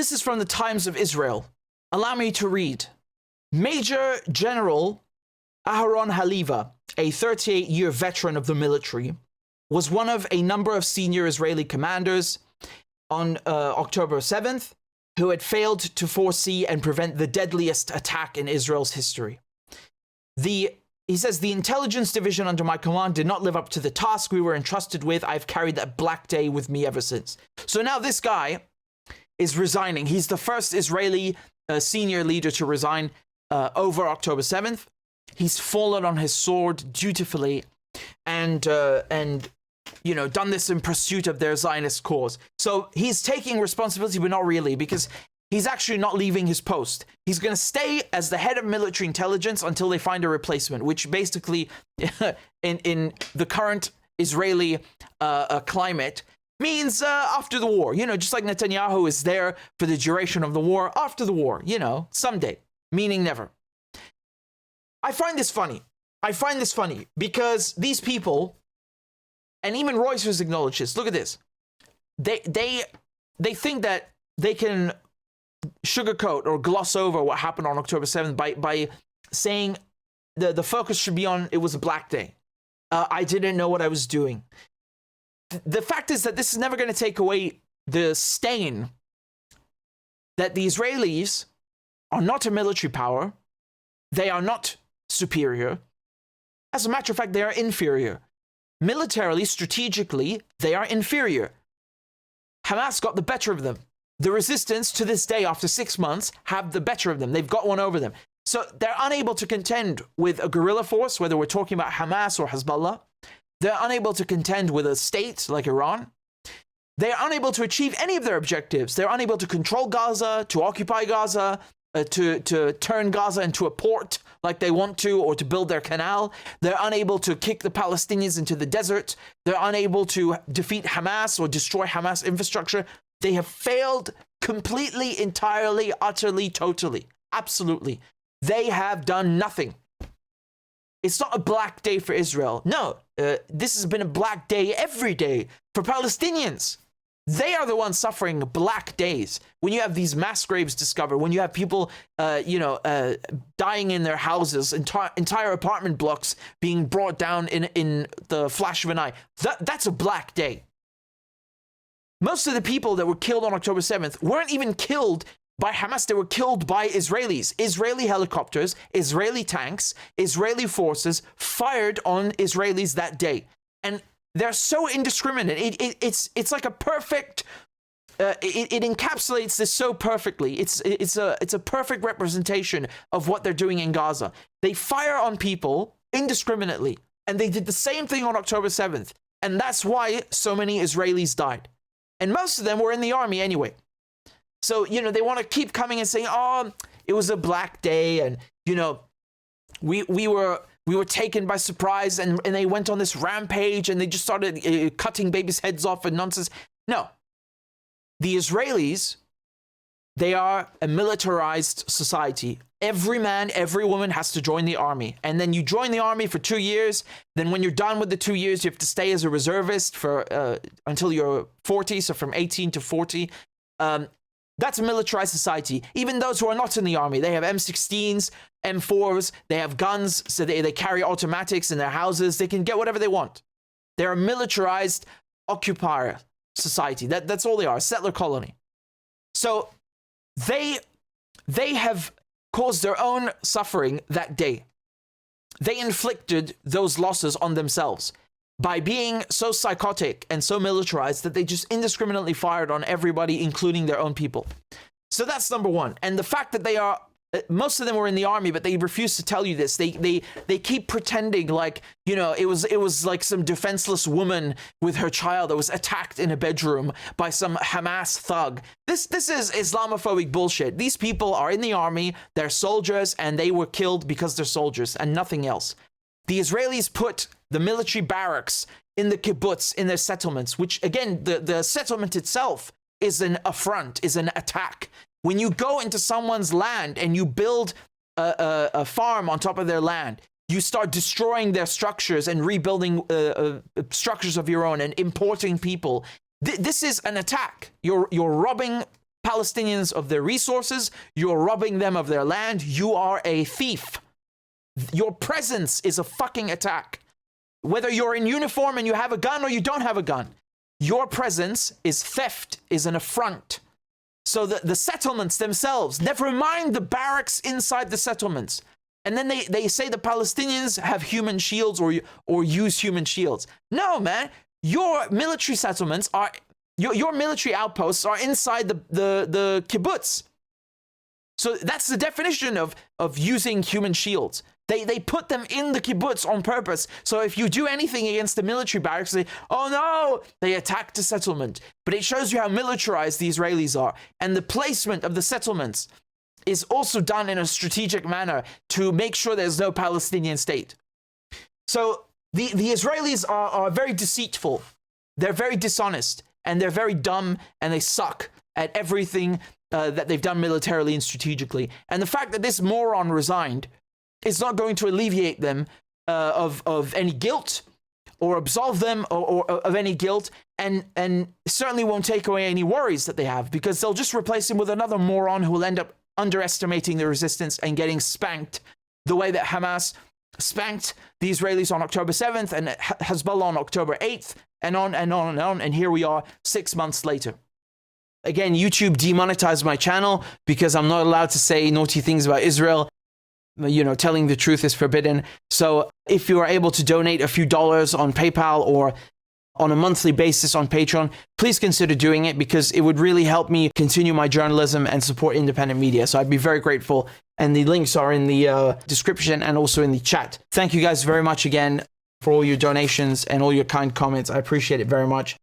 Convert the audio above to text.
This is from the Times of Israel. Allow me to read. Major General Aharon Haliva, a 38-year veteran of the military, was one of a number of senior Israeli commanders on October 7th who had failed to foresee and prevent the deadliest attack in Israel's history. He says, the intelligence division under my command did not live up to the task we were entrusted with. I've carried that black day with me ever since. So now this guy is resigning. He's the first Israeli senior leader to resign over October 7th. He's fallen on his sword dutifully and you know, done this in pursuit of their Zionist cause. So he's taking responsibility, but not really, because he's actually not leaving his post. He's going to stay as the head of military intelligence until they find a replacement, which basically, in the current Israeli climate, means after the war. You know, just like Netanyahu is there for the duration of the war, after the war, you know, someday, meaning never. I find this funny. I find this funny because these people, and even Reuters acknowledge this. Look at this. They think that they can sugarcoat or gloss over what happened on October 7th by saying the focus should be on it was a black day. I didn't know what I was doing. The fact is that this is never going to take away the stain that the Israelis are not a military power. They are not superior. As a matter of fact, they are inferior. Militarily, strategically, they are inferior. Hamas got the better of them. The resistance to this day, after 6 months, have the better of them. They've got one over them. So they're unable to contend with a guerrilla force, whether we're talking about Hamas or Hezbollah. They're unable to contend with a state like Iran. They're unable to achieve any of their objectives. They're unable to control Gaza, to occupy Gaza, to turn Gaza into a port like they want to, or to build their canal. They're unable to kick the Palestinians into the desert. They're unable to defeat Hamas or destroy Hamas infrastructure. They have failed completely, entirely, utterly, totally. Absolutely. They have done nothing. It's not a black day for Israel. No, this has been a black day every day for Palestinians. They are the ones suffering black days. When you have these mass graves discovered, when you have people, dying in their houses, entire apartment blocks being brought down in the flash of an eye, that's a black day. Most of the people that were killed on October 7th weren't even killed by Hamas. They were killed by Israelis. Israeli helicopters, Israeli tanks, Israeli forces fired on Israelis that day. And they're so indiscriminate. It's like a perfect. It encapsulates this so perfectly. It's a perfect representation of what they're doing in Gaza. They fire on people indiscriminately, and they did the same thing on October 7th, and that's why so many Israelis died. And most of them were in the army anyway. So, you know, they want to keep coming and saying, oh, it was a black day, and, you know, we were taken by surprise, and they went on this rampage, and they just started cutting babies' heads off and nonsense. No. The Israelis, they are a militarized society. Every man, every woman has to join the army. And then you join the army for 2 years. Then when you're done with the 2 years, you have to stay as a reservist for until you're 40, so from 18 to 40. That's a militarized society. Even those who are not in the army, they have M16s, M4s, they have guns, so they carry automatics in their houses. They can get whatever they want. They're a militarized occupier society. That's all they are, a settler colony. So they have caused their own suffering that day. They inflicted those losses on themselves by being so psychotic and so militarized that they just indiscriminately fired on everybody, including their own people. So that's number one. And the fact that they are, most of them were in the army, but they refuse to tell you this. They keep pretending like, you know, it was like some defenseless woman with her child that was attacked in a bedroom by some Hamas thug. This is Islamophobic bullshit. These people are in the army, they're soldiers, and they were killed because they're soldiers and nothing else. The Israelis put the military barracks in the kibbutz, in their settlements, which again, the settlement itself is an affront, is an attack. When you go into someone's land and you build a farm on top of their land, you start destroying their structures and rebuilding structures of your own and importing people. This is an attack. You're robbing Palestinians of their resources. You're robbing them of their land. You are a thief. Your presence is a fucking attack. Whether you're in uniform and you have a gun or you don't have a gun, your presence is theft, is an affront. So the settlements themselves, never mind the barracks inside the settlements. And then they say the Palestinians have human shields or use human shields. No, man. Your military settlements are, your military outposts are inside the kibbutz. So that's the definition of using human shields. They put them in the kibbutz on purpose. So if you do anything against the military barracks, they, oh no, they attack the settlement. But it shows you how militarized the Israelis are. And the placement of the settlements is also done in a strategic manner to make sure there's no Palestinian state. So the Israelis are very deceitful. They're very dishonest. And they're very dumb. And they suck at everything that they've done militarily and strategically. And the fact that this moron resigned is not going to alleviate them of any guilt or absolve them or of any guilt, and certainly won't take away any worries that they have, because they'll just replace him with another moron who will end up underestimating the resistance and getting spanked the way that Hamas spanked the Israelis on October 7th and Hezbollah on October 8th, and on and on and on. And here we are 6 months later. Again, YouTube demonetized my channel because I'm not allowed to say naughty things about Israel. You know, telling the truth is forbidden. So if you are able to donate a few dollars on PayPal or on a monthly basis on Patreon, please consider doing it, because it would really help me continue my journalism and support independent media. So I'd be very grateful. And the links are in the description and also in the chat. Thank you guys very much again for all your donations and all your kind comments. I appreciate it very much.